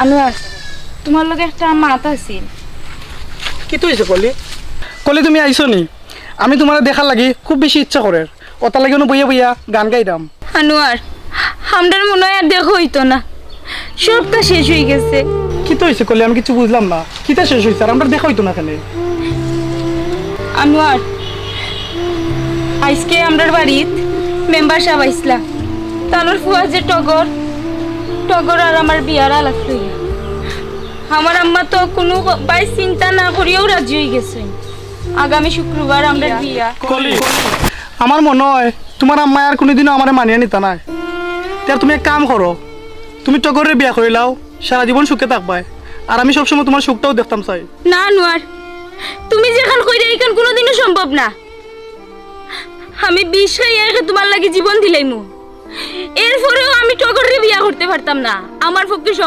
আনোয়ার তোমার লগে একটা মাত আছিল। কি তো হয়েছে কলি? কলি তুমি আইসো নি? আমি তোমার দেখার লাগি খুব বেশি ইচ্ছা করে, ওটার লাগে বইয়া বইয়া গান গাইতাম। আনোয়ার আমরার মনে হয় আর দেখা হইতো না, সবটা শেষ হয়ে গেছে। কি তো হয়েছে কলি? আমি কিছু বুঝলাম না, কিটা শেষ হয়েছে আর আমরা দেখা হইতো না কেন? আনোয়ার আজকে আমরার বাড়িত মেম্বার সাহেব আইসলা, তানোর ফুয়া যে টগর টগর আর আমার বিয়ার আলাপ লইয়া আমার আম্মা তো কোনো বাই চিন্তা না করিয়াও রাজি হয়ে গেছে। আগামী শুক্রবার আমরা বিয়া। কলি আমার মনে হয় তোমার আম্মা আর কোনোদিনও আমার মানিয়ে নিতা নাই। তার তুমি এক কাম করো, তুমি টগরের বিয়া করে লাও, সারা জীবন সুখে থাকবাই, আর আমি সবসময় তোমার সুখটাও দেখতাম চাই। না আনোয়ার, তুমি যেখান কইরা এইখান কোনোদিনও সম্ভব না। আমি বিষ খাইয়া তোমার লাগি জীবন দিলাইমু, এরপরেও আমি টগরের বিয়া করতে পারতাম না, আমার পক্ষে সম্ভব